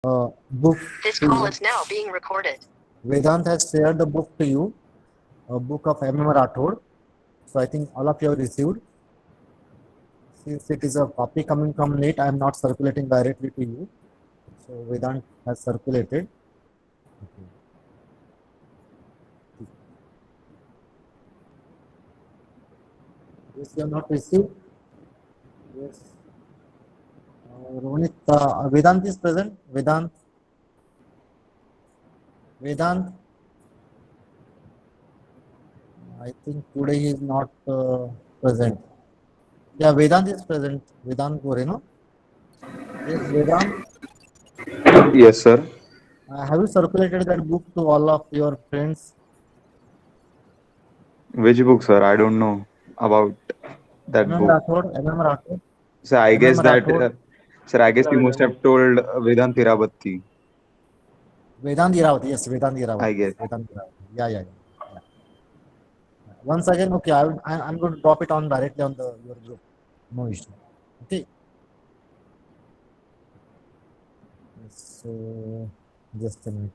book This to call you. is now being recorded. Vedant has shared the book to you, a book of M.M. Rathod. So I think all of you have received. Since it is a copy coming from late, I am not circulating directly to you. So Vedant has circulated. Okay. Yes, you have not received. Yes. Ronit, Vedant is present. Vedant. Vedant. I think today he is not present. Yeah, Vedant is present. Vedant Gore, no? Yes, Vedant. Yes, sir. Have you circulated that book to all of your friends? Which book, sir? I don't know about that MM book. Rathod, MM Rathod, So I MM guess that, Rathod, sir, I guess you must have told Vedant Irabatti, Vedant Iravati. Yes, Vedant I Iravati. Yes, guess. Vedant Iravati. Yeah. Once again, okay, I'm going to drop it on directly on the your group. No issue. Okay. So just a minute.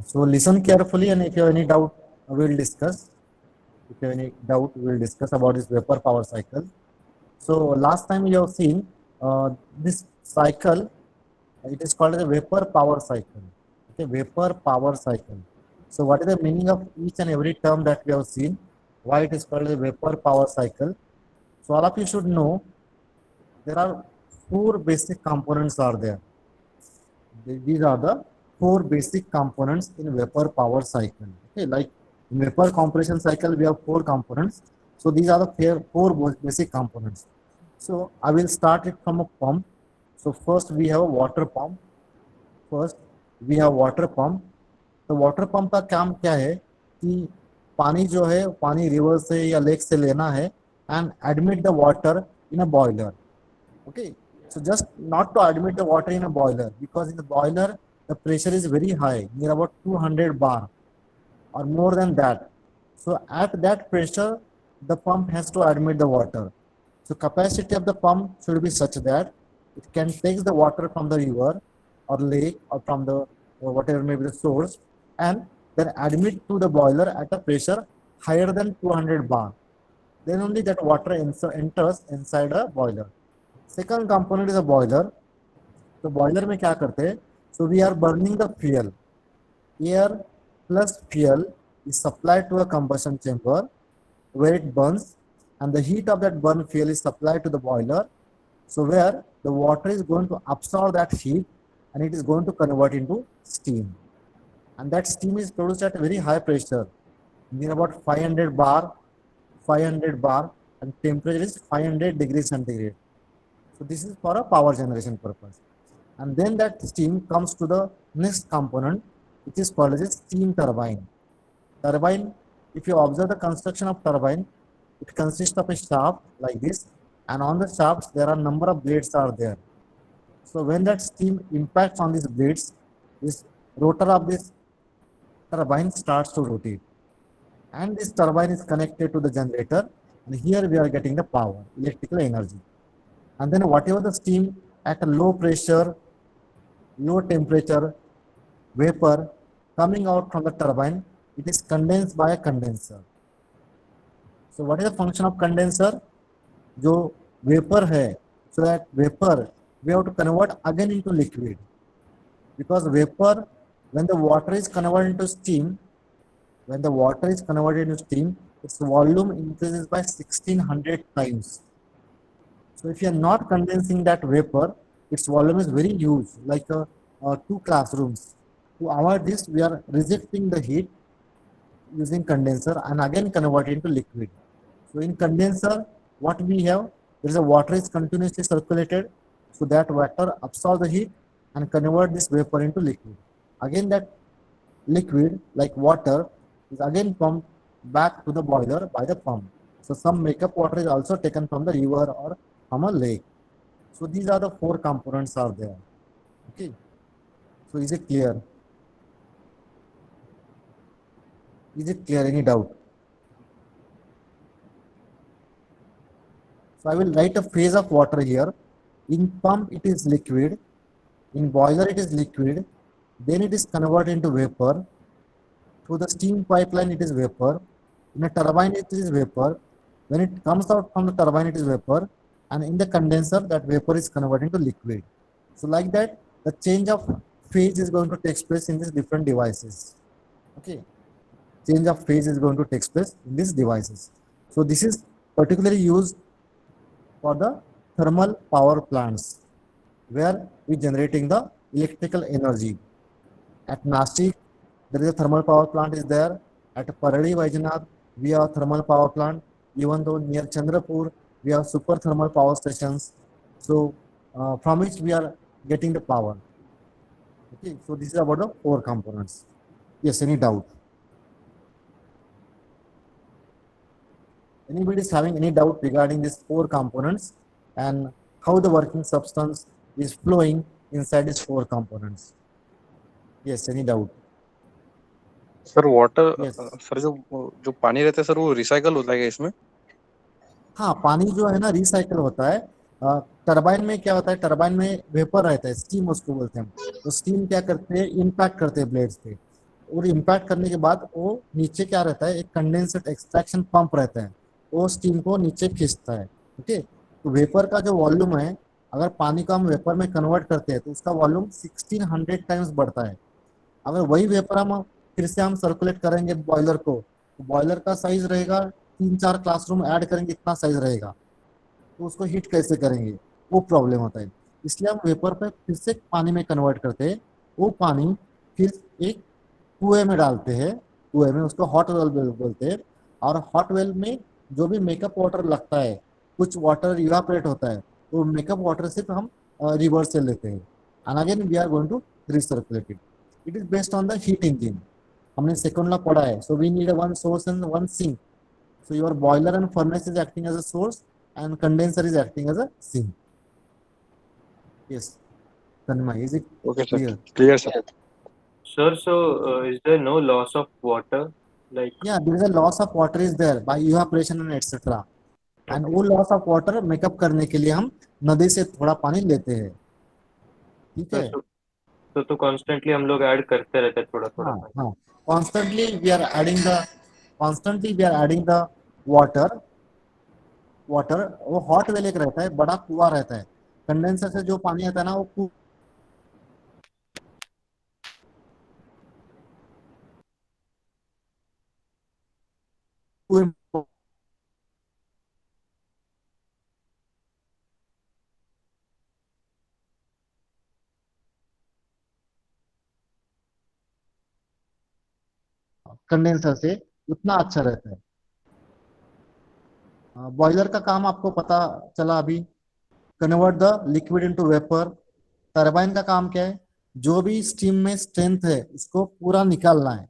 So listen carefully, and if you have any doubt, we'll discuss. If you have any doubt, we'll discuss about this vapor power cycle. So last time you have seen this cycle. It is called as a vapor power cycle. Okay, vapor power cycle. So what is the meaning of each and every term that we have seen? Why it is called a vapor power cycle? So all of you should know there are four basic components are there. These are the four basic components in vapor power cycle. Okay, like in vapor compression cycle, we have four components. So these are the four basic components. So I will start it from a pump. So first we have a water pump. First we have water pump. तो water pump का काम क्या है कि पानी जो है पानी रिवर से या लेक से लेना है and admit the water in a boiler. Okay, so just not to admit the water in a boiler, because in the boiler the pressure is very high, near about 200 bar or more than that. So at that pressure the pump has to admit the water. So capacity of the pump should be such that it can take the water from the river or lake or from the or whatever may be the source, and then admit to the boiler at a pressure higher than 200 bar. Then only that water enters inside a boiler. Second component is a boiler. तो boiler में क्या करते हैं? So we are burning the fuel. Air plus fuel is supplied to a combustion chamber where it burns, and the heat of that burn fuel is supplied to the boiler. So where the water is going to absorb that heat and it is going to convert into steam. And that steam is produced at a very high pressure, near about 500 bar, and temperature is 500 degrees centigrade. So this is for a power generation purpose. And then that steam comes to the next component, which is called as a steam turbine. Turbine, if you observe the construction of turbine, it consists of a shaft like this, and on the shafts there are number of blades are there. So when that steam impacts on these blades, this rotor of this turbine starts to rotate, and this turbine is connected to the generator, and here we are getting the power, electrical energy. And then whatever the steam at a low pressure, low temperature vapor coming out from the turbine, it is condensed by a condenser. So what is the function of condenser? जो vapor है, so that vapor we have to convert again into liquid, because vapor, when the water is converted into steam, when the water is converted into steam, its volume increases by 1600 times. So if you are not condensing that vapor, its volume is very huge, like two classrooms. To avoid this, we are rejecting the heat using condenser and again convert it into liquid. So in condenser, what we have, there is a water is continuously circulated, so that water absorb the heat and convert this vapor into liquid. Again that liquid like water is again pumped back to the boiler by the pump. So some makeup water is also taken from the river or from a lake. So these are the four components are there. Okay. So is it clear? Is it clear? Any doubt? So I will write a phase of water here. In pump, it is liquid. In boiler, it is liquid. Then it is converted into vapor. Through the steam pipeline, it is vapor. In a turbine, it is vapor. When it comes out from the turbine, it is vapor. And in the condenser, that vapor is converted into liquid. So like that, the change of phase is going to take place in these different devices. Okay. Change of phase is going to take place in these devices. So this is particularly used for the thermal power plants where we generating the electrical energy. At Nashik, there is a thermal power plant is there. At Paradi, Vaijanad, we have thermal power plant. Even though near Chandrapur, we have super thermal power stations. So from which we are getting the power. Okay, so this is about the four components. Yes, any doubt? Anybody is having any doubt regarding these four components and how the working substance is flowing inside these four components? Yes, any doubt? Sir water Yes. Sir जो जो पानी रहता है sir वो recycle होता है क्या इसमें? हाँ, पानी जो है ना रिसाइकल होता है। टरबाइन में क्या होता है, टरबाइन में वेपर रहता है, स्टीम उसको बोलते हैं हम। तो स्टीम क्या करते हैं, इम्पैक्ट करते हैं ब्लेड्स पे, और इम्पैक्ट करने के बाद वो नीचे क्या रहता है, एक कंडेंसर एक्सट्रैक्शन पंप रहता है, वो स्टीम को नीचे खींचता है। ओके, तो वेपर का जो वॉल्यूम है, अगर पानी को हम वेपर में कन्वर्ट करते हैं तो उसका वॉल्यूम 1600 टाइम्स बढ़ता है। अगर वही वेपर हम फिर से हम सर्कुलेट करेंगे बॉयलर को, तो बॉयलर का साइज रहेगा 3-4 क्लासरूम ऐड करेंगे इतना साइज रहेगा, तो उसको हीट कैसे करेंगे, वो प्रॉब्लम होता है। इसलिए हम वेपर पे फिर से पानी में कन्वर्ट करते हैं। वो पानी फिर एक कुएं में डालते हैं, कुएं में, उसको हॉट वेल बोलते हैं। और हॉट वेल में जो भी मेकअप वाटर लगता है, कुछ वाटर इवापोरेट होता है, तो मेकअप वाटर सिर्फ हम रिवर्स से लेते हैं, and again we are going to recirculate it. It is based on the heat engine, हमने सेकंड ला पढ़ा है। So we need one source and one sink. So your boiler and furnace is acting as a source and condenser is acting as a sink. Yes, Tanmay, is it okay sir, clear? Clear sir. Sir, so is there no loss of water? Like, Yeah, there is a loss of water is there by evaporation and etc. And वो loss of water makeup करने के लिए हम नदी से थोड़ा पानी लेते हैं। ठीक है। तो constantly हम लोग ऐड करते रहते हैं थोड़ा थोड़ा हाँ पानी। हाँ, constantly we are adding the water water। वो हॉट वेल एक रहता है, बड़ा कुआं रहता है, कंडेंसर से जो पानी आता है ना, वो कुएं कंडेंसर से उतना अच्छा रहता है। बॉयलर का काम आपको पता चला अभी, convert the liquid into vapour. Turbine का काम क्या है, जो भी स्टीम में स्ट्रेंथ है उसको पूरा निकालना है।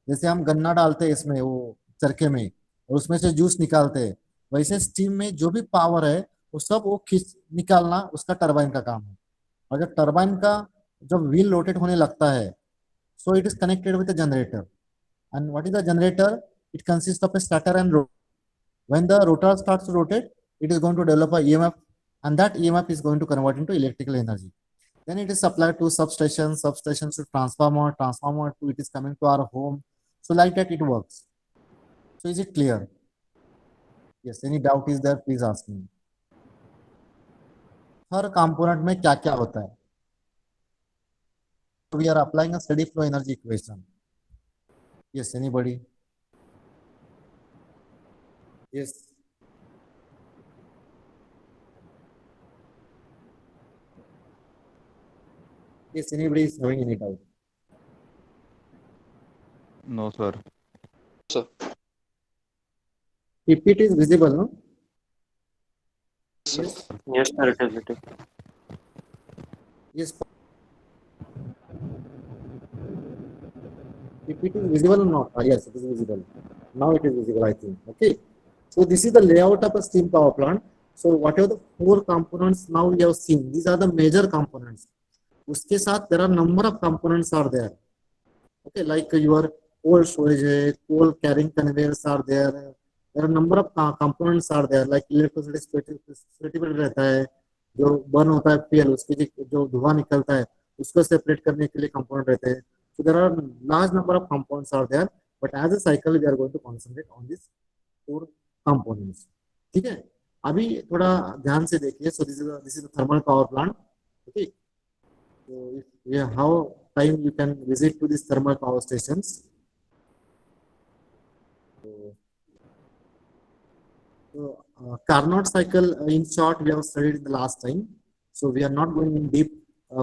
जैसे हम गन्ना डालते हैं इसमें, वो चरखे में, और उसमें से जूस निकालते हैं, वैसे स्टीम में जो भी पावर है वो सब वो खींच निकालना उसका टरबाइन का काम है। और जब टरबाइन का जब व्हील रोटेट होने लगता है, so it is connected with the generator. And what is the generator, it consist of A starter and rotor. When the rotor starts to rotate, it is going to develop a EMF, and that EMF is going to convert into electrical energy. Then it is supplied to substation, substation to transformer, transformer to it is coming to our home. So like that it works. So is it clear? Yes. Any doubt is there? Please ask me. Her component में क्या क्या होता है? So we are applying a steady flow energy equation. Yes. Anybody? Yes. Yes. Anybody is having any doubt? No, sir. Sir PPT is visible, no? Sir Yes. Yes, sir, it is. Yes. PPT is visible or not? Yes, it is visible. Now it is visible, I think. Okay. So this is the layout of a steam power plant. So whatever the four components now we have seen, these are the major components. उसके साथ there are number of components are there. Okay, like your cold storage, cold carrying conveyors are there. There are number of components are there, like electricity certificate रहता है, जो burn होता है fuel, उसके जो धुआं निकलता है उसको सेपरेट करने के लिए कंपोनेंट रहते हैं. So there are large number of compounds are there, but as a cycle we are going to concentrate on these four components. ठीक है, अभी थोड़ा ध्यान से देखिए. So this is the thermal power plant. Okay, so yeah, how time you can visit to these thermal power stations. So Carnot cycle, in short, we have studied in the last time. So we are not going in deep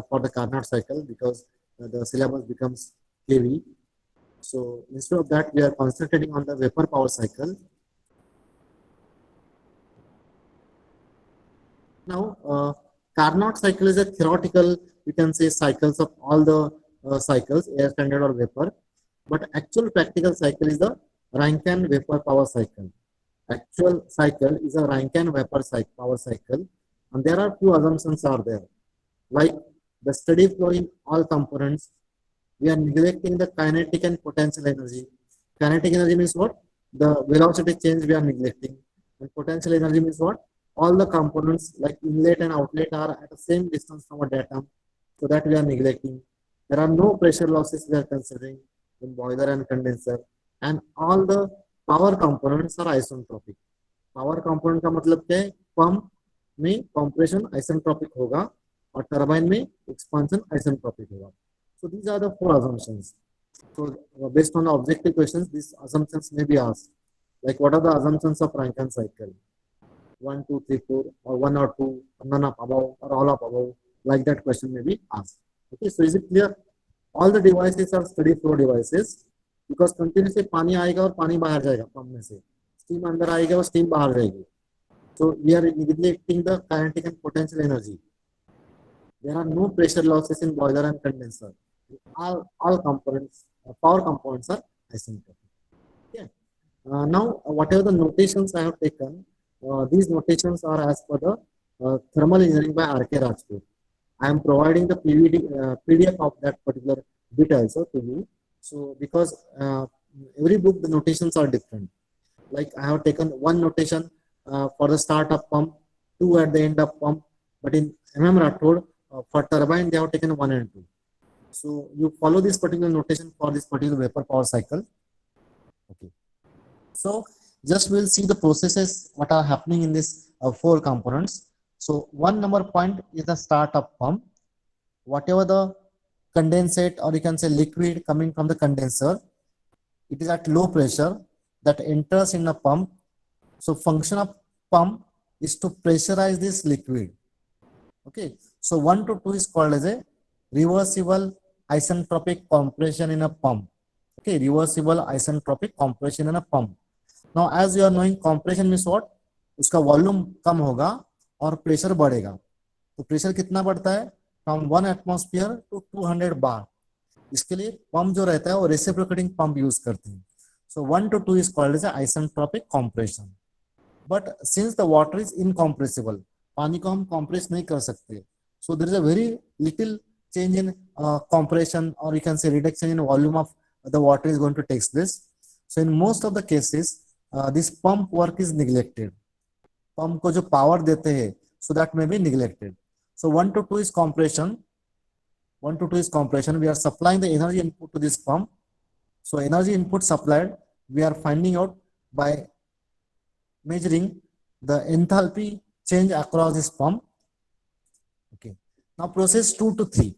for the Carnot cycle because the syllabus becomes heavy. So instead of that, we are concentrating on the vapor power cycle. Now, Carnot cycle is a theoretical, you can say, cycles of all the cycles, air, standard, or vapor. But actual practical cycle is the Rankine vapor power cycle. Actual cycle is a Rankine vapor power cycle, and there are few assumptions are there, like the steady flow in all components. We are neglecting the kinetic and potential energy. Kinetic energy means what? The velocity change we are neglecting, and potential energy means what? All the components like inlet and outlet are at the same distance from a datum, so that we are neglecting. There are no pressure losses we are considering in boiler and condenser, and all the power components are isentropic. Power component का मतलब क्या है? Pump में compression isentropic होगा और turbine में expansion isentropic होगा. So these are the four assumptions. So based on the objective questions, these assumptions may be asked. Like what are the assumptions of Rankine cycle? 1, 2, 3, 4, or 1 or 2, none of above, or all of above. Like that question may be asked. Okay, so is it clear? All the devices are steady flow devices because continuously पानी आएगा और पानी बाहर जाएगा pump में से. Steam अंदर आएगा और steam बाहर जाएगी. So we are neglecting the kinetic and potential energy. There are no pressure losses in boiler and condenser. All components, power components are isentropic. Okay. Now, whatever the notations I have taken, these notations are as per the thermal engineering by R.K. Rajput. I am providing the PDF of that particular bit also to you. So, because every book the notations are different. Like I have taken one notation for the start of pump, 2 at the end of pump, but in MM Rathod for turbine they have taken 1 and 2. So you follow this particular notation for this particular vapor power cycle. Okay. So just we'll see the processes what are happening in this 4 components. So 1 number point is the start of pump. Whatever the condensate or you can say liquid coming from the condenser, it is at low pressure that enters in a pump. So function of pump is to pressurize this liquid. Okay. So 1 to 2 is called as a reversible isentropic compression in a pump. Okay, reversible isentropic compression in a pump. Now as you are knowing, compression means what? उसका volume कम होगा और pressure बढ़ेगा. तो pressure कितना बढ़ता है? From 1 atmosphere to 200 बार. इसके लिए पंप जो रहता है वो रेसिप्रोकेटिंग पंप यूज करते हैं. So 1 to 2 is called as isentropic compression. But since the water is incompressible, पानी को हम compress नहीं कर सकते. So there is a very little change in compression, or you can say reduction in volume of the water is going to take place. So in most of the cases, this pump work is neglected. Pump को जो power देते हैं, so that may be neglected. So 1 to 2 is compression. 1 to 2 is compression. We are supplying the energy input to this pump. So energy input supplied, we are finding out by measuring the enthalpy change across this pump. Okay. Now process 2 to 3.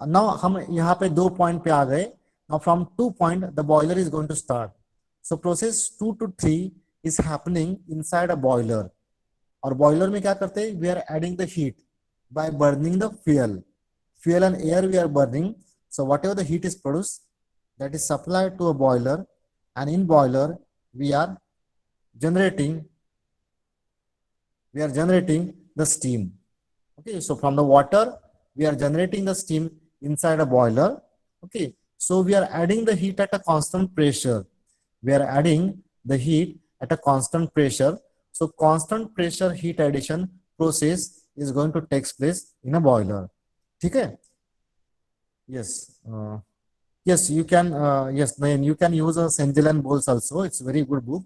Now हम यहाँ पे 2 point पे आ गए. Now from 2 point the boiler is going to start. So process 2 to 3 is happening inside a boiler. और boiler में क्या करते हैं? We are adding the heat by burning the fuel. Fuel and air we are burning. So whatever the heat is produced, that is supplied to a boiler, and in boiler we are generating the steam. Okay, so from the water we are generating the steam inside a boiler. Okay, so we are adding the heat at a constant pressure. We are adding the heat at a constant pressure. So constant pressure heat addition process is going to take place in a boiler. Okay. Yes. Yes, you can. Yes, then you can use a Cengel and Bowles also. It's a very good book.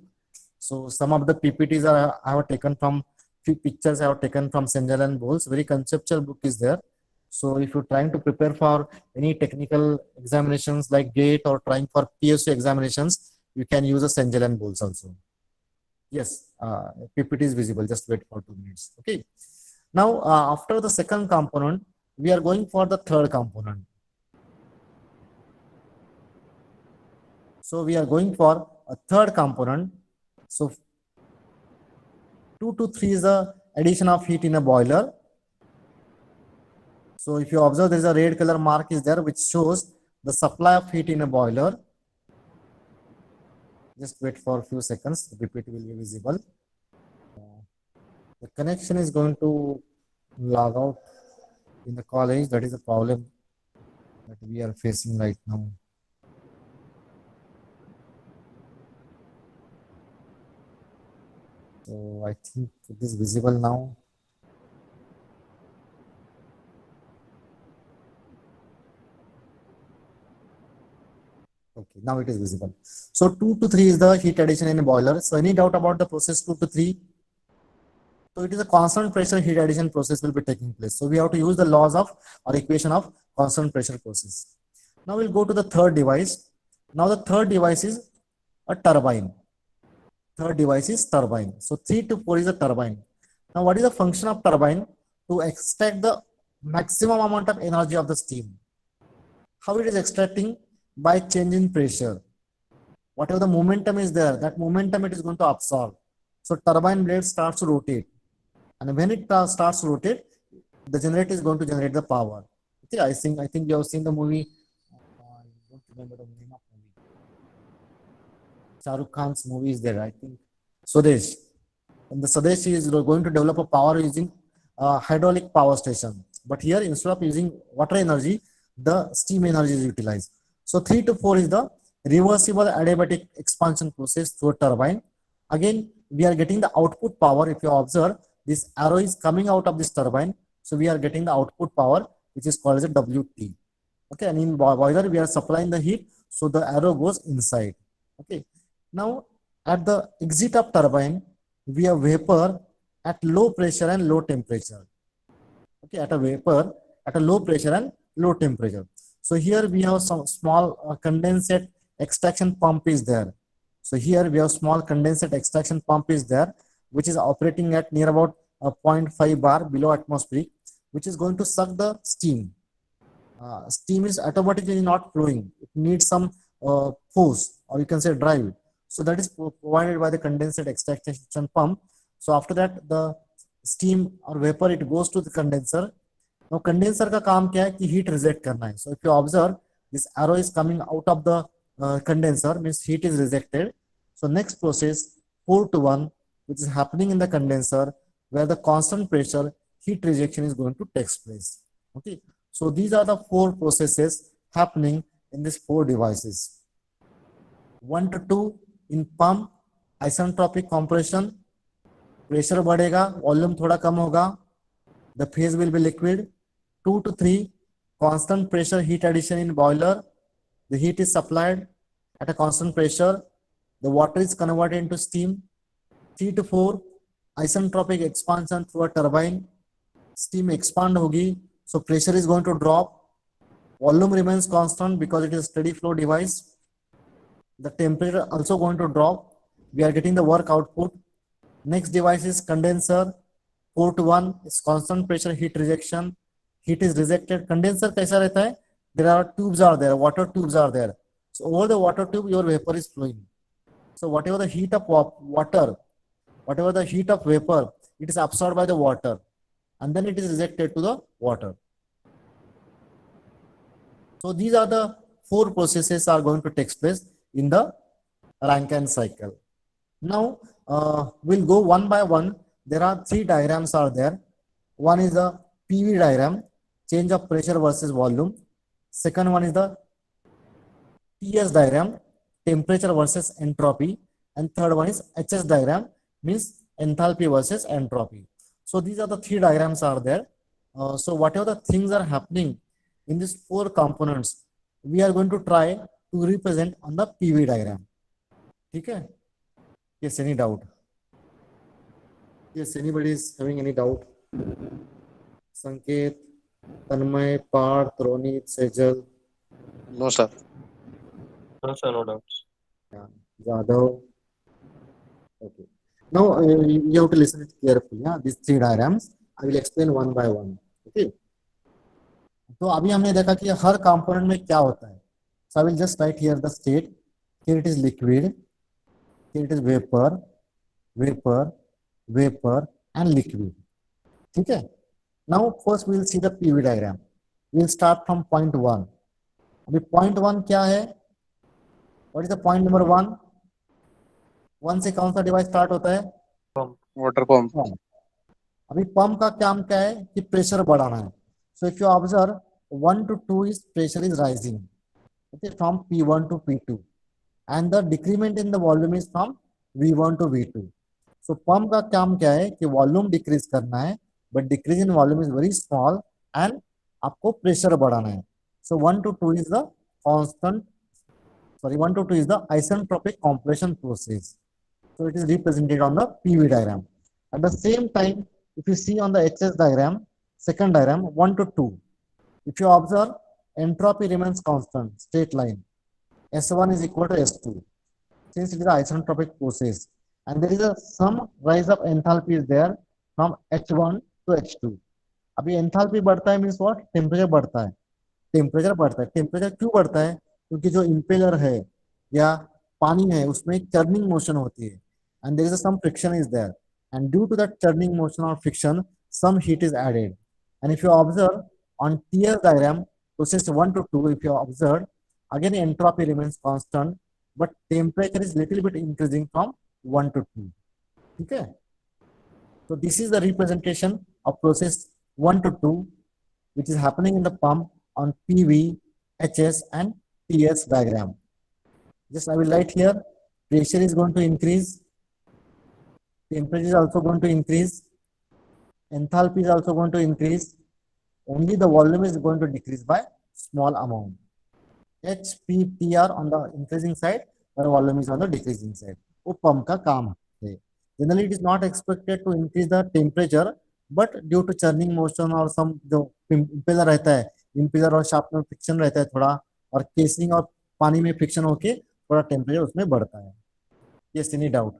So some of the PPTs are I have taken from few pictures I have taken from Senjal and Bowles. Very conceptual book is there. So if you're trying to prepare for any technical examinations like GATE or trying for PSU examinations, you can use a Senjal and Bowles also. Yes, PPT is visible. Just wait for 2 minutes. Okay. Now, after the second component, we are going for the third component. So we are going for a third component. So 2 to 3 is the addition of heat in a boiler. So if you observe, there is a red color mark is there which shows the supply of heat in a boiler. Just wait for a few seconds, the PPT will be visible. The connection is going to log out in the college. That is the problem that we are facing right now. So I think it is visible now. Okay, now it is visible. So 2 to 3 is the heat addition in a boiler. So any doubt about the process 2 to 3? So it is a constant pressure heat addition process will be taking place. So we have to use the laws of or equation of constant pressure process. Now we'll go to the third device. Now the third device is a turbine. Third device is turbine. So 3 to 4 is a turbine. Now what is the function of turbine? To extract the maximum amount of energy of the steam. How it is extracting? By changing pressure. Whatever the momentum is there, that momentum it is going to absorb. So turbine blade starts to rotate. And when it starts to rotate, the generator is going to generate the power. Okay, I think you have seen the movie. I don't remember the name of movie. Shah Rukh Khan's movie is there, I think. Swadesh. And the Swadesh is going to develop a power using hydraulic power station. But here, instead of using water energy, the steam energy is utilized. So 3 to 4 is the reversible adiabatic expansion process through a turbine. Again, we are getting the output power. If you observe, this arrow is coming out of this turbine. So we are getting the output power, which is called as a WT. Okay, and in boiler, we are supplying the heat. So the arrow goes inside. Okay. Now, at the exit of turbine, we have vapor at low pressure and low temperature. Okay, at a vapor at a low pressure and low temperature. So here we have some small condensate extraction pump is there. So here we have small condensate extraction pump is there, which is operating at near about 0.5 bar below atmospheric, which is going to suck the steam. Steam is automatically not flowing. It needs some force, or you can say drive. So that is provided by the condensate extraction pump. So after that, the steam or vapor, it goes to the condenser. Now condenser का काम क्या है कि heat reject करना है. So if you observe, this arrow is coming out of the condenser, means heat is rejected. So next process 4 to 1, which is happening in the condenser, where the constant pressure heat rejection is going to take place. Okay. So these are the 4 processes happening in these 4 devices. 1 to 2 in pump, isentropic compression, pressure बढ़ेगा, volume थोड़ा कम होगा, the phase will be liquid. 2 to 3, constant pressure heat addition in boiler. The heat is supplied at a constant pressure. The water is converted into steam. 3 to 4, isentropic expansion through a turbine. Steam expand hogi, so pressure is going to drop. Volume remains constant because it is a steady flow device. The temperature also going to drop. We are getting the work output. Next device is condenser. 4 to 1 is constant pressure heat rejection. Heat is rejected. Condenser कैसा रहता है? There are tubes are there, water tubes are there. So over the water tube, your vapor is flowing. So whatever the heat of water, whatever the heat of vapor, it is absorbed by the water, and then it is rejected to the water. So these are the 4 processes are going to take place in the Rankine cycle. Now we'll go one by one. There are 3 diagrams are there. One is the PV diagram, change of pressure versus volume. Second one is the TS diagram, temperature versus entropy. And third one is HS diagram, means enthalpy versus entropy. So these are the 3 diagrams are there. So whatever the things are happening in these 4 components, we are going to try to represent on the PV diagram. Okay? Yes, any doubt? Yes, anybody is having any doubt? Sanket, Tanmay, Parth, Ronit, Sejal, No, sir. No, sir, no doubts. yeah, Jadhav. Okay. Now you have to listen it carefully. Yeah, these three diagrams I will explain one by one. Okay. तो अभी हमने देखा कि हर component में क्या होता है. So I will just write here the state. Here it is liquid. Here it is vapor, vapor, vapor, and liquid. ठीक है. Now first we will see the PV diagram. We will start from point 1. अभी point 1 क्या है? What is the point number 1? 1 से कौन सा device start होता है? Water pump. Pump. अभी पंप का काम क्या है कि प्रेशर बढ़ाना है. So if you observe 1 to 2 is pressure is rising, okay, from P1 to P2, and the decrement in the volume is from V1 to V2. So pump का काम क्या है कि वॉल्यूम डिक्रीज करना है, but decrease in volume is very small and आपको pressure बढ़ाना है. So 1 to 2 is the constant, sorry, 1 to 2 is the isentropic compression process. So it is represented on the PV diagram. At the same time, if you see on the HS diagram, second diagram, 1 to 2, if you observe, entropy remains constant, straight line. S1 is equal to S2, since it is an isentropic process. And there is some rise of enthalpy is there from H1 to H2. अभी enthalpy बढ़ता है means what? Temperature बढ़ता है. Temperature बढ़ता है. Temperature क्यों बढ़ता है? क्योंकि जो इंपेलर है या पानी है उसमें एक टर्निंग मोशन होती है, and there is some friction is there, and due to that turning motion और friction some heat is added. And if you observe on TS diagram, process 1 to 2, if you observe, again entropy remains constant, but temperature is little bit increasing from 1 to 2. ठीक है. So this is the representation of process 1 to 2, which is happening in the pump on PV, HS, and TS diagram. Just I will write here, pressure is going to increase, temperature is also going to increase, enthalpy is also going to increase, only the volume is going to decrease by small amount. HPTR on the increasing side, the volume is on the decreasing side. वो pump का काम है. Generally it is not expected to increase the temperature, but due to churning motion और some जो impeller रहता है, impeller और shaft में friction रहता है थोड़ा, और casing और पानी में friction होके थोड़ा temperature उसमें बढ़ता है. Yes, any doubt?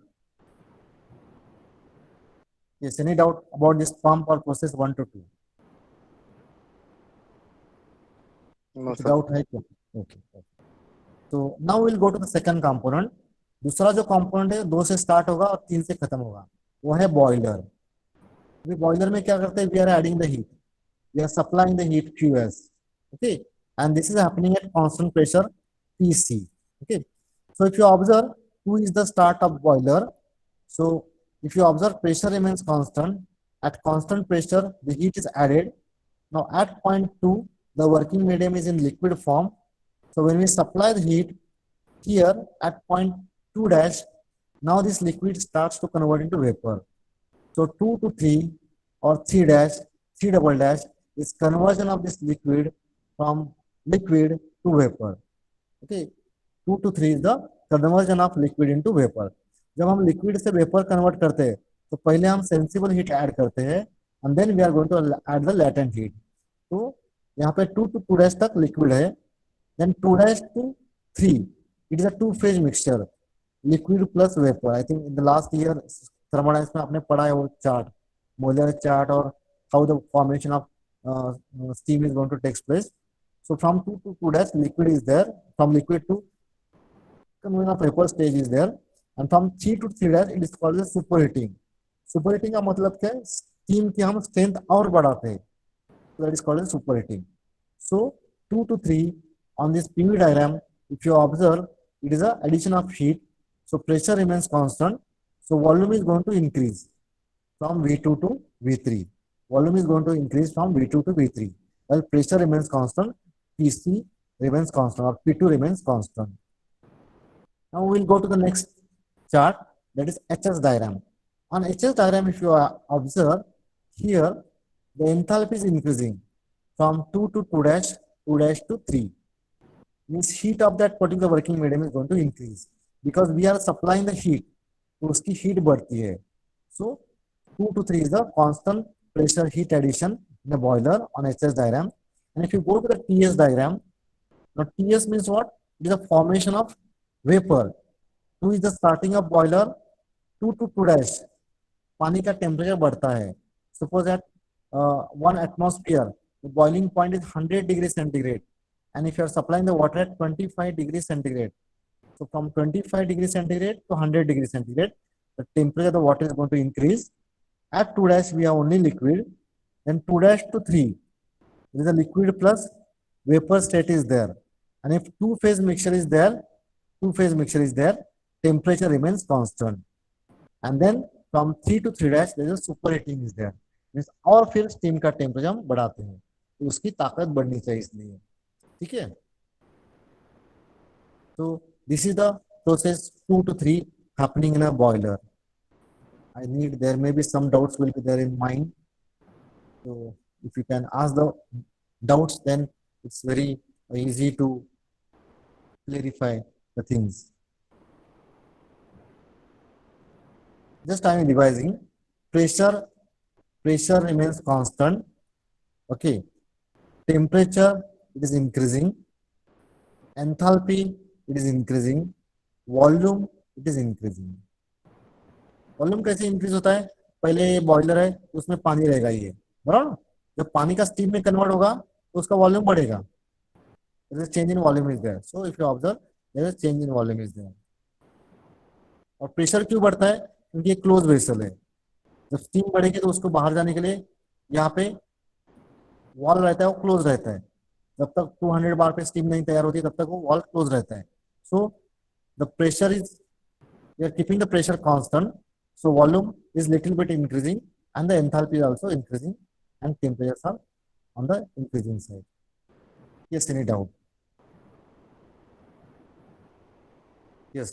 Yes, any doubt about this pump or process 1 to 2? No, sir. Doubt है क्या? Okay. So now we'll go to the second component. दूसरा जो component है 2 से start होगा और 3 से खत्म होगा, वो है boiler. अभी boiler में क्या करते हैं? We are adding the heat. We are supplying the heat QS. Okay, and this is happening at constant pressure PC. Okay, so if you observe, 2 is the start of boiler. So if you observe, pressure remains constant. At constant pressure, the heat is added. Now at point 2, the working medium is in liquid form. So when we supply the heat here at point 2 dash, now this liquid starts to convert into vapor. So 2 to 3 or 3 dash, 3 double dash is conversion of this liquid from liquid to vapor. Okay, 2 to 3 is the conversion of liquid into vapor. जब हम liquid से vapour convert करते हैं तो पहले हम sensible heat add करते हैं, and then we are going to add the latent heat. तो यहाँ पे 2 to 2 dash तक लिक्विड है, then 2 dash to 3, it is a two phase mixture, liquid plus vapor. I think in the last year thermodynamics में आपने पढ़ा है वो चार्ट, मोलर चार्ट, और how the formation of steam is going to take place. So from 2 to 2 dash liquid is there, from liquid to conversion of vapor stage is there, and from 3 to 3 dash it is called as superheating. Superheating का मतलब क्या है? Steam की हम strength और बढ़ाते हैं, so that is called as superheating. So 2 to 3 on this PV diagram, if you observe, it is a addition of heat, so pressure remains constant, so volume is going to increase from V2 to V3. Volume is going to increase from V2 to V3, while pressure remains constant, PC remains constant, or P2 remains constant. Now we'll go to the next chart, that is HS diagram. On HS diagram, if you observe here, the enthalpy is increasing from 2 to 2 dash, 2 dash to 3. Means heat of that particular working medium is going to increase because we are supplying the heat, तो उसकी heat बढ़ती है. So 2 to 3 is the constant pressure heat addition in a boiler on HS diagram. And if you go to the TS diagram, now TS means what? It is a formation of vapor. 2 is the starting of boiler, 2 to 2 dash. पानी का temperature बढ़ता है. Suppose at 1 atmosphere, the boiling point is 100 degrees centigrade. And if you are supplying the water at 25 degrees centigrade, so from 25 degrees centigrade to 100 degrees centigrade, the temperature of the water is going to increase. At 2 dash, we have only liquid. Then 2 dash to 3, there is a liquid plus vapor state is there. And if two-phase mixture is there, temperature remains constant. And then from 3 to 3 dash, there is a superheating is there. Means और फिर steam का temperature हम बढ़ाते हैं, तो उसकी ताकत बढ़नी चाहिए इसलिए. ठीक है. So this is the process 2 to 3 happening in a boiler. There may be some doubts will be there in mind. So if you can ask the doubts, then it's very easy to clarify the things. Just I am revising. Pressure remains constant. Okay. Temperature, it is increasing. Enthalpy, it is increasing. Volume, it is increasing. Volume कैसे increase होता है? पहले boiler है, उसमें पानी रहेगा, ये बराबर. जब पानी का स्टीम में कन्वर्ट होगा तो उसका वॉल्यूम बढ़ेगा. Change in volume is there. So if you observe, there is change in volume is there. और प्रेशर क्यों बढ़ता है? क्योंकि ये क्लोज वेसल है. जब स्टीम बढ़ेगी तो उसको बाहर जाने के लिए यहाँ पे वॉल रहता है, वो क्लोज रहता है. जब तक 200 बार पे स्टीम नहीं तैयार होती तब तक वो वॉल क्लोज रहता है. So the pressure is, we are keeping the pressure constant. So volume is little bit increasing and the enthalpy is also increasing and temperatures are on the increasing side. Yes, any doubt? Yes,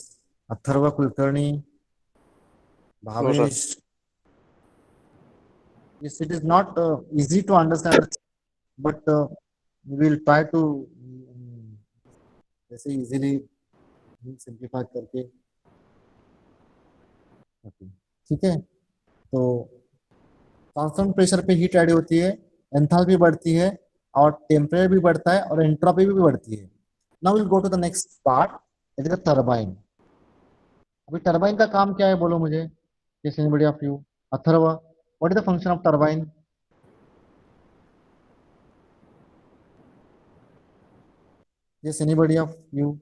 Atharva Kulkarni, Bhavesh. Yes, it is not easy to understand, but we will try to ऐसे easily simplify करके. ठीक है. तो constant pressure पे heat add होती है, enthalpy बढ़ती है और टेम्परेचर भी बढ़ता है और एंट्रोपी भी बढ़ती है. Now will go to the next part, it is the turbine. अभी टरबाइन का काम क्या है बोलो मुझे. Yes, anybody of you? Atharva, what is the function of turbine? Yes, anybody of you?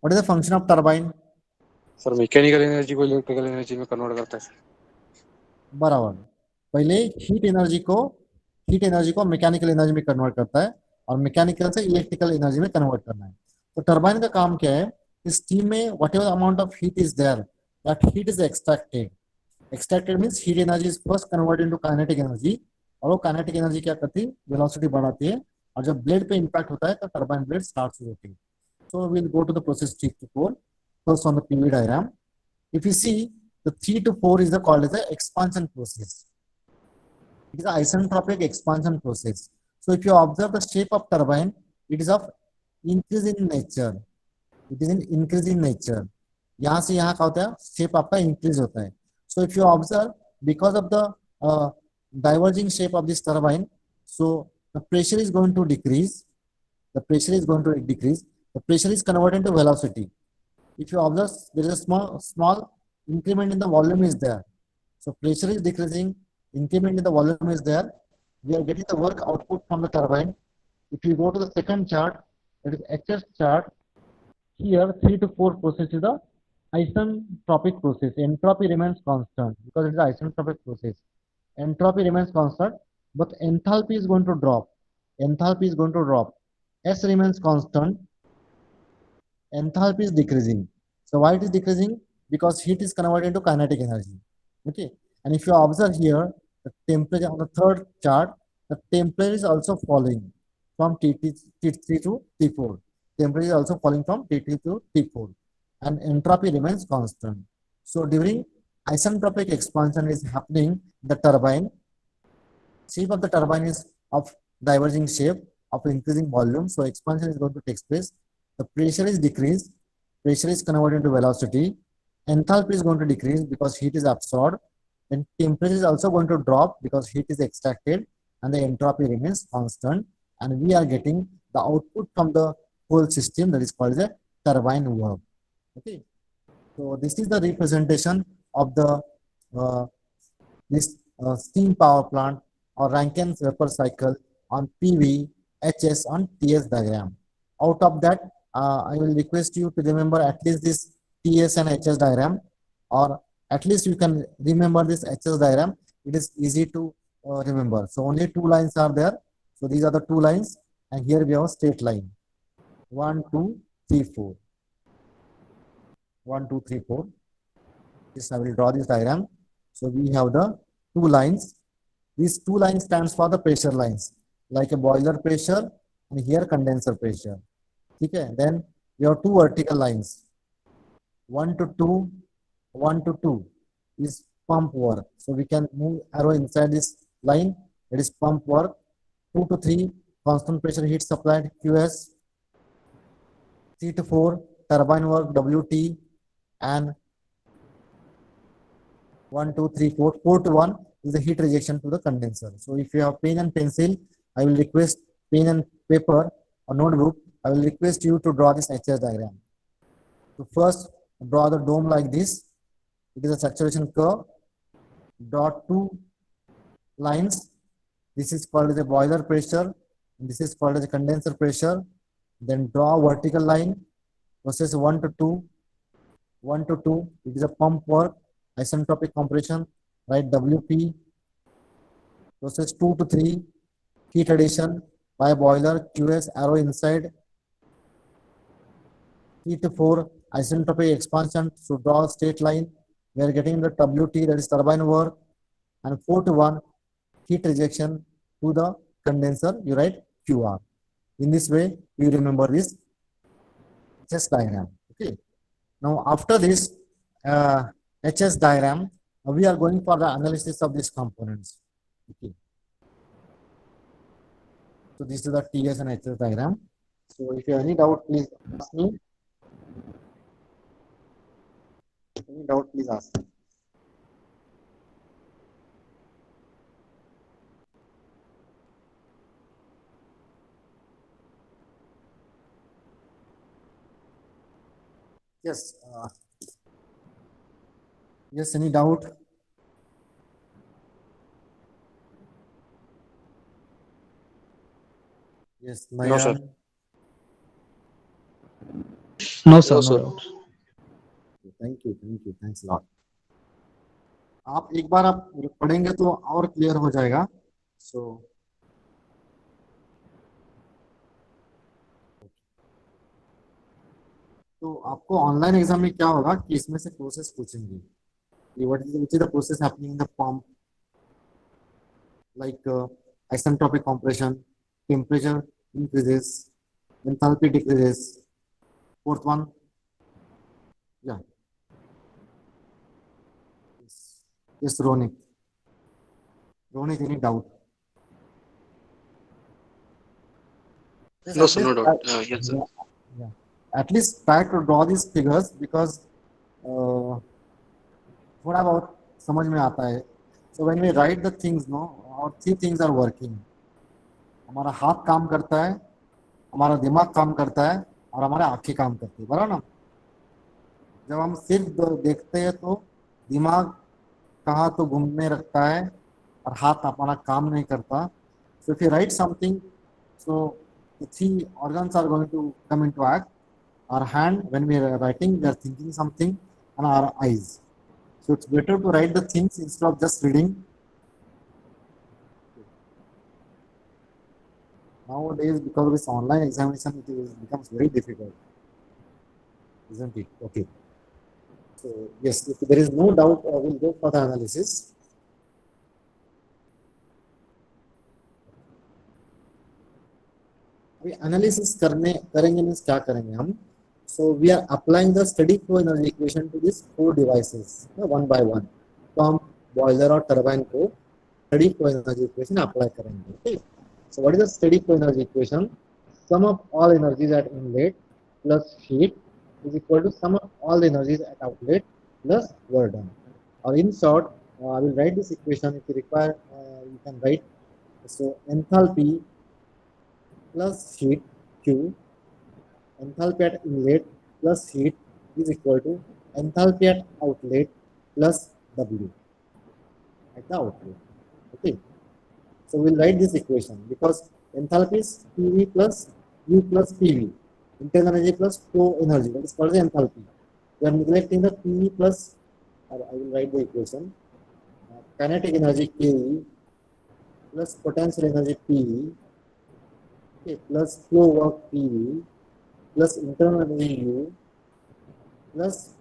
What is the function of turbine? Sir mechanical energy को electrical energy में convert करता है. बराबर. पहले हीट एनर्जी को मैकेनिकल एनर्जी में convert करता है और मैकेनिकल से इलेक्ट्रिकल एनर्जी में कन्वर्ट करना है. तो टरबाइन का काम क्या है? स्टीम में whatever amount of heat is there, that heat is extracted means heat energy is first converted into kinetic energy. और वो काइनेटिक एनर्जी क्या करती है? वेलोसिटी बढ़ाती है. और जब ब्लेड पे इंपैक्ट होता है तो turbine blade starts rotating. So we will go to the process 3 to 4. First on the PV diagram, if you see the 3 to 4 is called as the expansion process. It is an isentropic expansion process. So if you observe the shape of turbine, it is of increase in nature. It is in increase in nature. यहाँ से यहाँ क्या होता है? Shape आपका increase होता है. So if you observe, because of the diverging shape of this turbine, so the pressure is going to decrease. The pressure is converted into velocity. If you observe, there is a small increment in the volume is there. So pressure is decreasing, increment in the volume is there. We are getting the work output from the turbine. If you go to the second chart, that is HS chart, here 3 to 4 process is the isentropic process. Entropy remains constant because it is an isentropic process. Entropy remains constant, but enthalpy is going to drop. S remains constant. Enthalpy is decreasing. So why it is decreasing? Because heat is converted into kinetic energy. Okay. And if you observe here, the temperature on the third chart, the temperature is also falling from T3 to T4. Temperature is also falling from T3 to T4. And entropy remains constant. So during isentropic expansion is happening, the turbine, shape of the turbine is of diverging shape of increasing volume. So expansion is going to take place. The pressure is decreased, pressure is converted into velocity, enthalpy is going to decrease because heat is absorbed, then temperature is also going to drop because heat is extracted and the entropy remains constant, and we are getting the output from the whole system, that is called the turbine work. Okay, so this is the representation of the this steam power plant or Rankine's vapor cycle on PV, HS on TS diagram. Out of that, I will request you to remember at least this TS and HS diagram, or at least you can remember this HS diagram. It is easy to remember. So only two lines are there. So these are the two lines, and here we have a straight line. 1, 2, 3, 4. 1, 2, 3, 4. This I will draw this diagram. So we have the two lines. These two lines stands for the pressure lines, like a boiler pressure and here condenser pressure. Okay, then we have two vertical lines. 1 to 2, 1 to 2 is pump work. So we can move arrow inside this line. That is pump work. 2 to 3, constant pressure heat supplied, QS. 3 to 4, turbine work, WT, and 1, 2, 3, 4. 4 to 1 is the heat rejection to the condenser. So if you have pen and pencil, I will request pen and paper or notebook. I will request you to draw this HS diagram. So first, draw the dome like this. It is a saturation curve. Draw two lines. This is called as a boiler pressure. This is called as a condenser pressure. Then draw a vertical line. Process 1 to 2. 1 to 2. It is a pump work. Isentropic compression. Write WP. Process 2 to 3. Heat addition by boiler. QS arrow inside. 3 to 4. Isentropic expansion. So draw a straight line. We are getting the WT, that is turbine work. And 4 to 1. Heat rejection to the condenser. You write QR. In this way, you remember this HS diagram. Okay. Now, after this HS diagram, we are going for the analysis of these components. Okay. So this is the TS and HS diagram. So if you have any doubt, please ask me. Any doubt, please ask me. Yes. Yes, any doubt? Yes, No, sir. Maya. No, sir, No, no sir. doubts. Thank you thanks lot. आप एक बार आप पढ़ेंगे तो और clear हो जाएगा. सो तो आपको ऑनलाइन एग्जाम में क्या होगा कि इसमें से प्रोसेस पूछेंगे कि what is the process happening in the pump, like isentropic compression, temperature increases, enthalpy decreases. Fourth one, yeah. Yes, Ronik. Ronik, any doubt? Yes, No, at sir, no least doubt. Yes, sir. yeah. At least try to draw these figures because थोड़ा बहुत समझ में आता है. So when we write the things, no, our three things are working. हमारा हाथ काम करता है, हमारा दिमाग काम करता है और हमारे आंखें काम करती है, बराबर ना. जब हम सिर्फ देखते हैं तो दिमाग कहाँ तो घूमने रखता है और हाथ अपना काम नहीं करता. So if you write something, so the three organs are going to come into act. Our hand, when we are writing, we are thinking something, and our eyes. So it's better to write the things instead of just reading. Nowadays, because of this online examination, it becomes very difficult, isn't it? Okay. So yes, if there is no doubt, we'll go for the analysis. अभी analysis करेंगे means क्या करेंगे हम. So we are applying the steady flow energy equation to these four devices, one by one. Pump, boiler और turbine को steady flow energy equation apply करेंगे. Okay. So what is the steady flow energy equation? Sum of all energies at inlet plus heat is equal to sum of all the energies at outlet plus work done. Or in short, I will write this equation. If you require, you can write. So enthalpy plus heat Q, enthalpy at inlet plus heat is equal to enthalpy at outlet plus W at the outlet. Okay. So we'll write this equation because enthalpy is PV plus U plus PV, internal energy plus flow energy. That is called the enthalpy. We are neglecting the PV plus, or I will write the equation, kinetic energy KE plus potential energy PE, okay, plus flow work PV plus internal energy U plus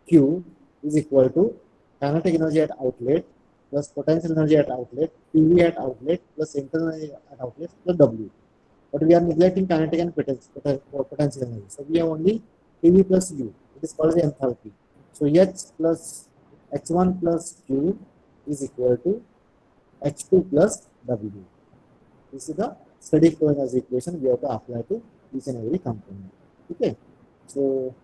Q is equal to kinetic energy at outlet plus potential energy at outlet, PV at outlet plus internal energy at outlet plus W. But we are neglecting kinetic and potential energy. So we have only PV plus U. It is called the enthalpy. So H plus H1 plus Q is equal to H2 plus W. This is the steady flow energy equation we have to apply to each and every component. Okay. So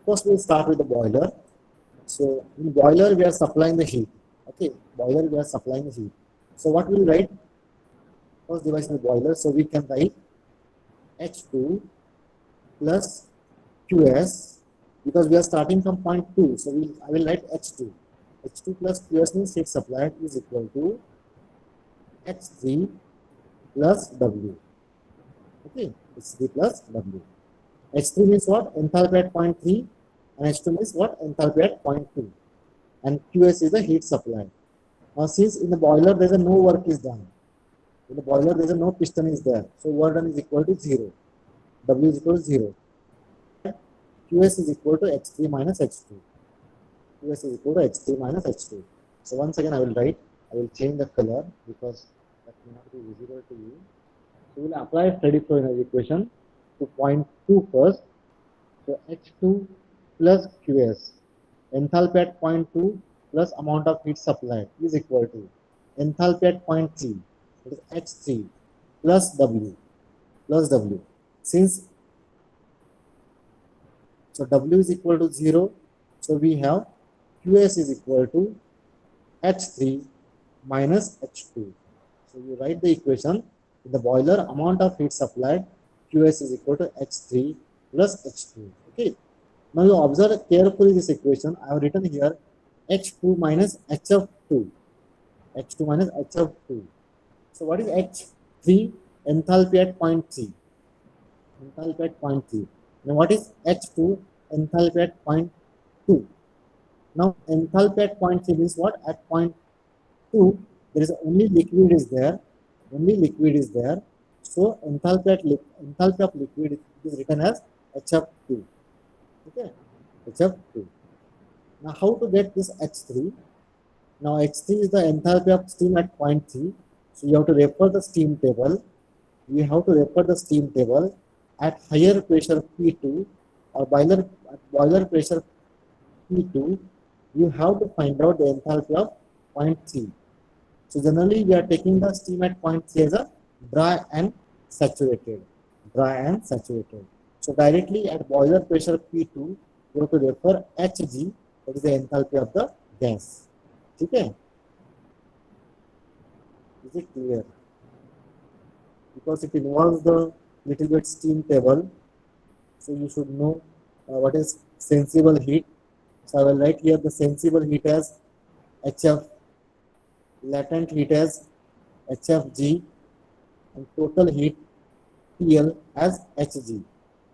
first we'll start with the boiler. So in boiler we are supplying the heat. Okay, boiler we are supplying the heat. So what we will write? First device in the boiler. So we can write H2 plus QS because we are starting from point 2. So I will write H2. H2 plus QS means heat supplied is equal to H3 plus W. Okay, H3 plus W. H3 means what? Enthalpy at point 3 and H2 means what? Enthalpy at point 2. And QS is the heat supply. Now since in the boiler there is no work is done. In the boiler there is no piston is there. So work done is equal to 0. W is equal to 0. QS is equal to H3 minus H2. QS is equal to H3 minus H2. So once again I will write, I will change the color because that may not be visible to you. So we will apply steady flow energy equation to point 2 first. So H2 plus QS, enthalpy at point 2 plus amount of heat supplied is equal to enthalpy at point 3, that is H3 plus W. Since so W is equal to 0, so we have QS is equal to H3 minus H2. So you write the equation in the boiler amount of heat supplied QS is equal to H3 plus H2. Okay. Now you observe carefully this equation. I have written here H2 minus HF2. H2 minus HF2. So what is H3? Enthalpy at point 3. Enthalpy at point 3. Now what is H2? Enthalpy at point 2. Now enthalpy at point 3 means what? At point 2 there is only liquid is there. Only liquid is there. So enthalpy of liquid is written as HF2. Okay, HF2. Now how to get this H3? Now H3 is the enthalpy of steam at point 3. So you have to refer the steam table. You have to refer the steam table at higher pressure P2 or boiler pressure P2. You have to find out the enthalpy of point 3. So generally we are taking the steam at point 3 as a dry and saturated. So directly at boiler pressure P2, you have to refer Hg, that is the enthalpy of the gas. Okay? Is it clear? Because it involves the little bit steam table, so you should know what is sensible heat. So I will write here the sensible heat as HF, latent heat as HFG, and total heat TL as Hg.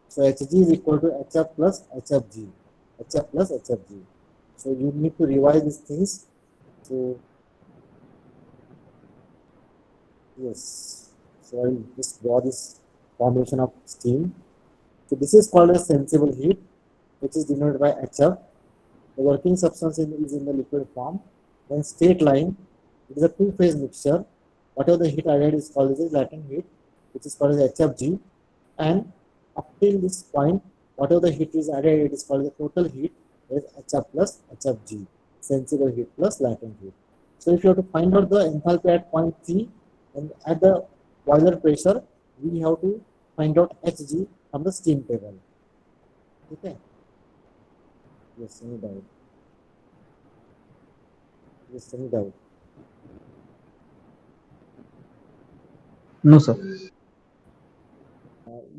So Hg is equal to HF plus HFG. So you need to revise these things. So yes, so I will just draw this formation of steam. So this is called as sensible heat, which is denoted by HF. The working substance is in the liquid form. Then state line, it is a two-phase mixture. Whatever the heat added is called as latent heat, which is called as HFG. And up till this point, whatever the heat is added, it is called the total heat, that is HF plus HFG, sensible heat plus latent heat. So if you have to find out the enthalpy at point 3 and at the boiler pressure, we have to find out Hg from the steam table. Okay. Yes, any doubt? Yes, any doubt? No, sir.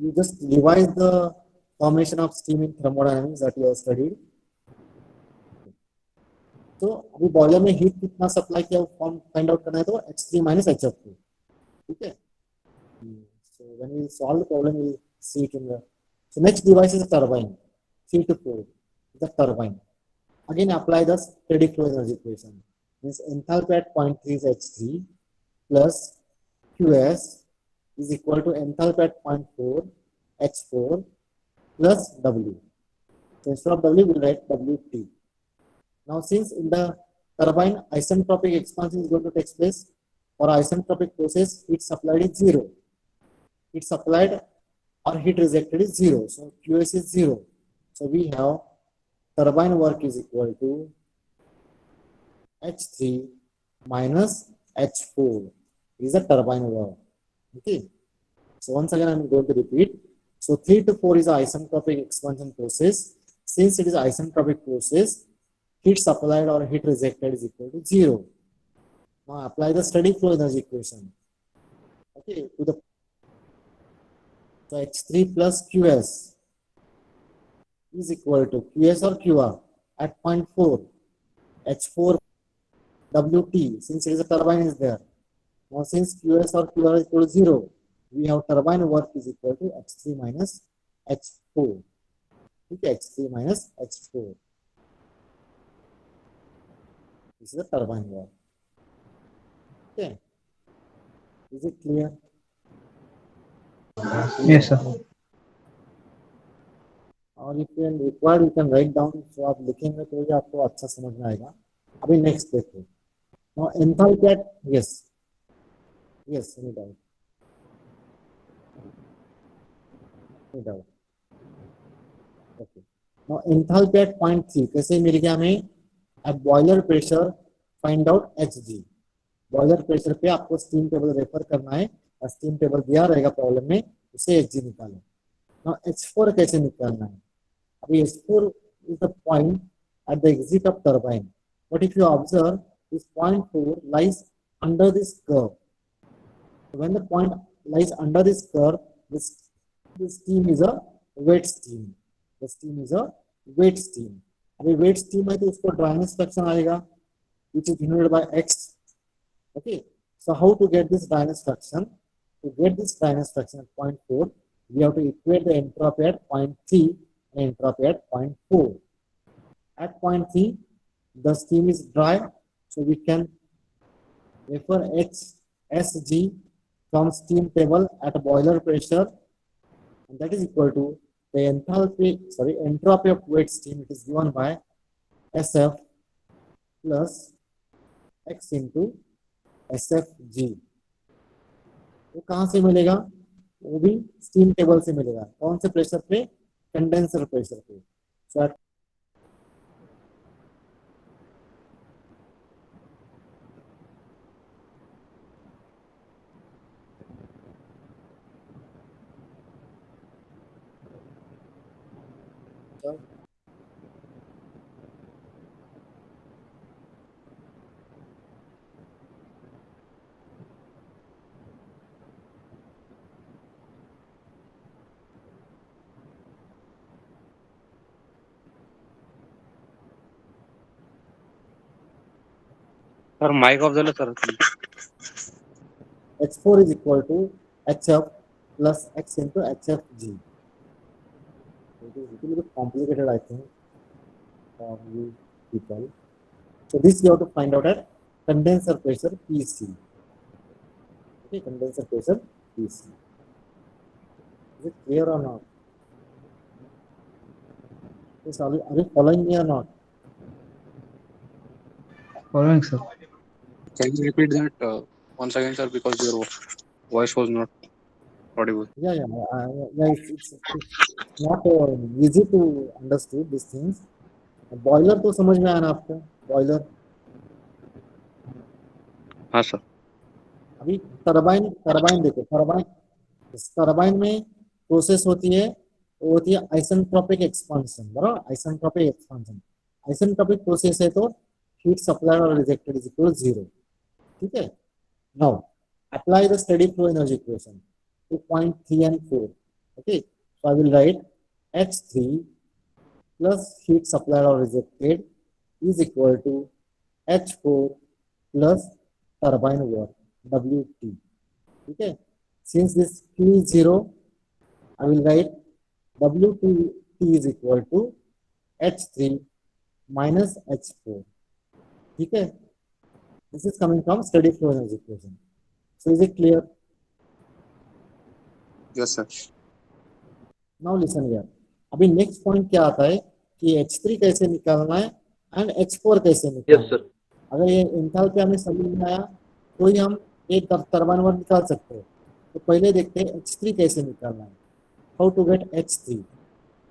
You just revise the formation of steam in thermodynamics that you have studied. तो अभी boiler में heat कितना supply किया form find out करना है तो H3 minus HF2. ठीक है. So when we solve the problem, we'll see it in the. So next device is a turbine. 3 to 4. The turbine. Again, apply the steady flow energy equation. Means enthalpy at point 3 is H3 plus Qs is equal to enthalpy at point 4 H4 plus W. So instead of W, we'll write Wt. Now, since in the turbine isentropic expansion is going to take place, for isentropic process, heat supplied is 0. Heat supplied or heat rejected is 0. So Qs is 0. So we have turbine work is equal to H3 minus H4 is the turbine work. Okay. So once again, I'm going to repeat. So 3 to 4 is isentropic expansion process. Since it is isentropic process, heat supplied or heat rejected is equal to 0. Now apply the steady flow energy equation. Okay, to the so H3 plus Qs is equal to Qs or Qr at point 4 H4 Wt, since it is a turbine is there. Now since Qs or Qr is equal to 0, we have turbine work is equal to H3 minus H4. Okay, H3 minus H4. This is the turbine work. Okay. Is it clear? Yes, sir. और if you required you can write down. So आप लिखेंगे तो ये आपको अच्छा समझ में आएगा. अभी next देखो. Now enthalpy at yes, any doubt? Any doubt? Okay. Now enthalpy at point 3 कैसे मिल गया हमें? At boiler pressure find out Hg. Boiler pressure पे आपको स्टीम टेबल रेफर करना है और स्टीम टेबल दिया रहेगा प्रॉब्लम में, उसे Hg निकालो. नाउ H4 कैसे निकालना है? अभी H4 is the point at the exit of turbine. But if you observe, this point 4 lies under this curve. When the point lies under this curve, this steam is a wet steam. The steam is a wet steam. अभी wet steam है तो उसको dryness fraction आएगा, which is denoted by X. Okay, so how to get this dryness fraction? To get this dryness fraction at point 4, we have to equate the entropy at point 3 and entropy at point 4. At point 3, the steam is dry, so we can refer HSG from steam table at boiler pressure, and that is equal to the entropy of wet steam. It is given by SF plus X into SFG. वो कहाँ से मिलेगा? वो भी steam table से मिलेगा. कौन से प्रेशर पे? कंडेंसर प्रेशर पे. सो सर माइक ऑफ झालं sir. H4 is equal to HF plus X into HFG. It is a little bit complicated, I think, for you people. So this you have to find out at condenser pressure PC. Okay, condenser pressure PC. Is it clear or not? Yes, are you following me or not? Following, sir. Can you repeat that once again, sir, because your voice was not audible. Yeah, it's not easy to understand these things. Boiler तो समझ में आया ना आपको? Boiler. हाँ sir. अभी turbine देखो. Turbine में प्रोसेस होती है वो होती है आइसेंट्रोपिक एक्सपांशन, बराबर, आइसेंट्रोपिक एक्सपांशन। आइसेंट्रोपिक प्रोसेस है तो हीट सप्लाई और रिजेक्टेड इज इक्वल 0, ठीक है। Now apply the steady flow energy equation to point 3 and 4. Okay, so I will write H3 plus heat supplied or rejected is equal to H4 plus turbine work WT. Okay, since this Q is 0, I will write WT is equal to H3 minus H4. Okay, this is coming from steady flow energy equation. So is it clear? Yes, sir. Now listen यार, अभी next point क्या आता है कि H3 कैसे निकालना है and H4 कैसे निकालना Yes, है। sir. अगर ये एंथैल्पी हमें समझ में आया तो ही हम एक टरबाइन वर्क निकाल सकते हैं। तो पहले देखते हैं H3 कैसे निकालना है, हाउ टू गेट H3।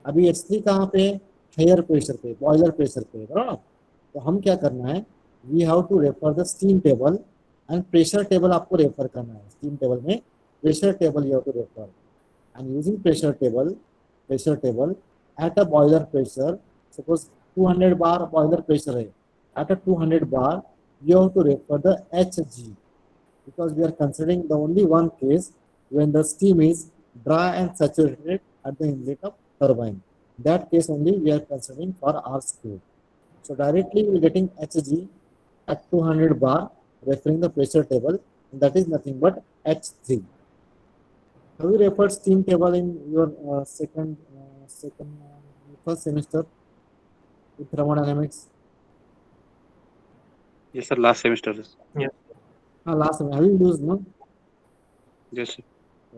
अभी H3 कहाँ पे है, हायर प्रेशर पे, बॉयलर प्रेशर पे, बराबर। तो हम क्या करना है, we have to refer the steam table and pressure table आपको रेफर करना है। स्टीम टेबल में pressure table you have to refer and using pressure table at a boiler pressure, suppose 200 bar boiler pressure है, at a 200 bar you have to refer the Hg, because we are considering the only one case when the steam is dry and saturated at the inlet of turbine. That case only we are considering for our scope. So directly we are getting Hg at 200 bar referring the pressure table, and that is nothing but H3. Have you referred steam table in your first semester in thermodynamics? Yes, sir. Last semester. Yes. Last semester. Have you used, no? Yes, sir.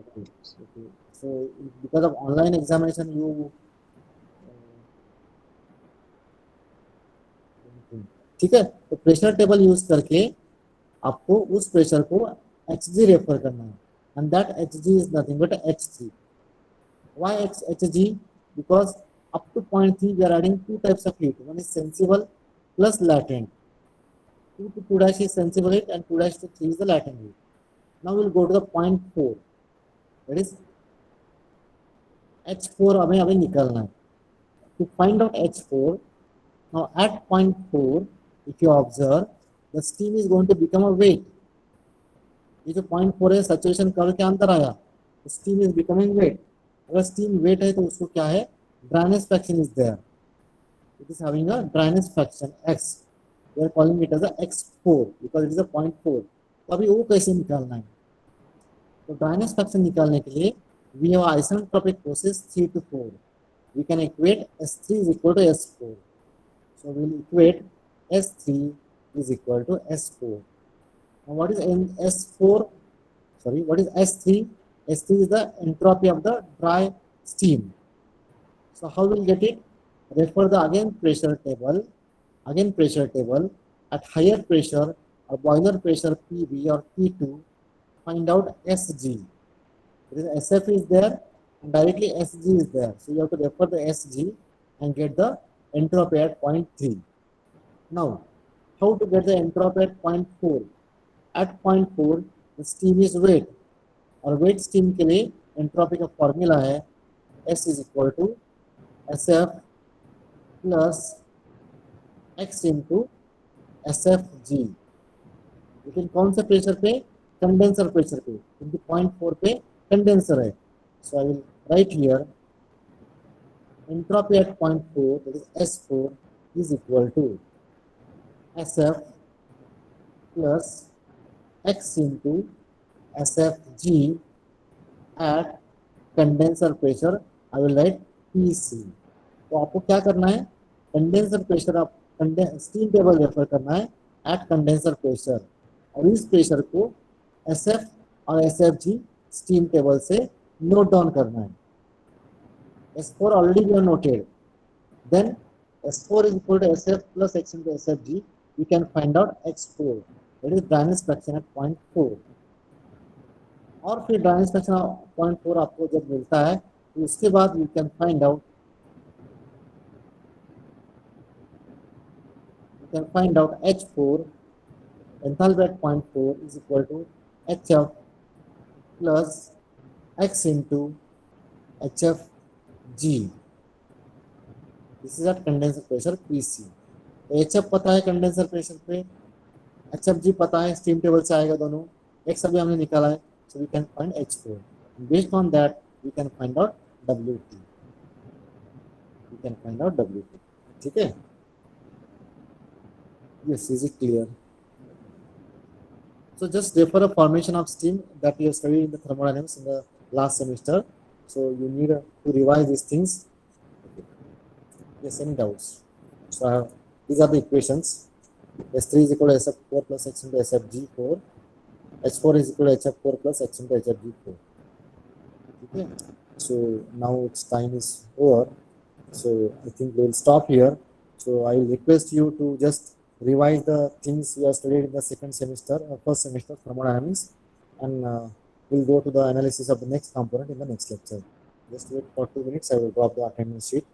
Okay. Okay. So because of online examination, you ठीक है। तो pressure table use करके आपको उस pressure को Hg refer करना है, and that Hg is nothing but H3. Why Hg? Because up to point 3 we are adding two types of heat. One is sensible plus latent. 2 to 2 dash is sensible heat and 2 dash to 3 is the latent heat. Now we'll go to the point 4. That is H4 हमें अभी निकालना है. To find out H4, now at point 4, if you observe, the steam is going to become a weight. ये जो point 4 है saturation curve के अंदर आया, स्टीम इज बिकमिंग वेट। अगर स्टीम वेट है तो उसको क्या है, dryness fraction is there, it is having a dryness fraction x, we are calling it as a x4 because it is a point 4। तो अभी वो कैसे निकालना है, तो ड्राइनेस फ्रैक्शन निकालने के लिए we have isentropic process 3 to 4, we can equate S3 is equal to S4, so we will equate S3 is equal to S4. Now what is S4? Sorry, what is S3? S3 is the entropy of the dry steam. So how we'll get it? Refer the pressure table at higher pressure or boiler pressure PB or P2. Find out Sg. SF is there and directly Sg is there. So you have to refer the Sg and get the entropy at point 3. Now, how to get the entropy at point 4? At point 4, the steam is wet, और wait steam के लिए entropy का formula है S is equal to SF plus X into SFG। लेकिन कौन से pressure पे, condenser pressure पे, क्योंकि पॉइंट 4 पे कंडेंसर है। So I will write here entropy at point 4 that is S4 is equal to SF plus X into SFG at condenser pressure, I will right PC। तो आपको क्या करना है, कंडेंसर प्रेशर आप स्टीम टेबल रेफर करना है eight condenser pressure, और इस प्रेशर को SF और SFG स्टीम टेबल से नोट डाउन करना है। S4 already we are noted, then S4 is equal to SF plus X into SFG, we can find out X4, that is dryness fraction at point 4। और फिर dryness fraction point 4 आपको जब मिलता है तो उसके बाद you can find out H4 enthalpy at point 4 is equal to HF plus X into HFG G. This is at condenser pressure PC. तो HF पता है कंडेंसर प्रेशर पे, HFG पता है, स्टीम टेबल से आएगा दोनों, X अभी हमने निकाला है, so we can find H4. Based on that, we can find out WT. We can find out WT. ठीक है? Yes, is it clear? So just refer a formation of steam that you have studied in the thermodynamics in the last semester. So you need to revise these things. Yes, any doubts? So these are the equations. S3 is equal to SF4 plus X into SFG4. H4 is equal to HF4 plus X into HFG4. Okay. So now its time is over. So I think we'll stop here. So I will request you to just revise the things you have studied in the second semester or first semester thermodynamics, and we'll go to the analysis of the next component in the next lecture. Just wait for 2 minutes. I will drop the attendance sheet.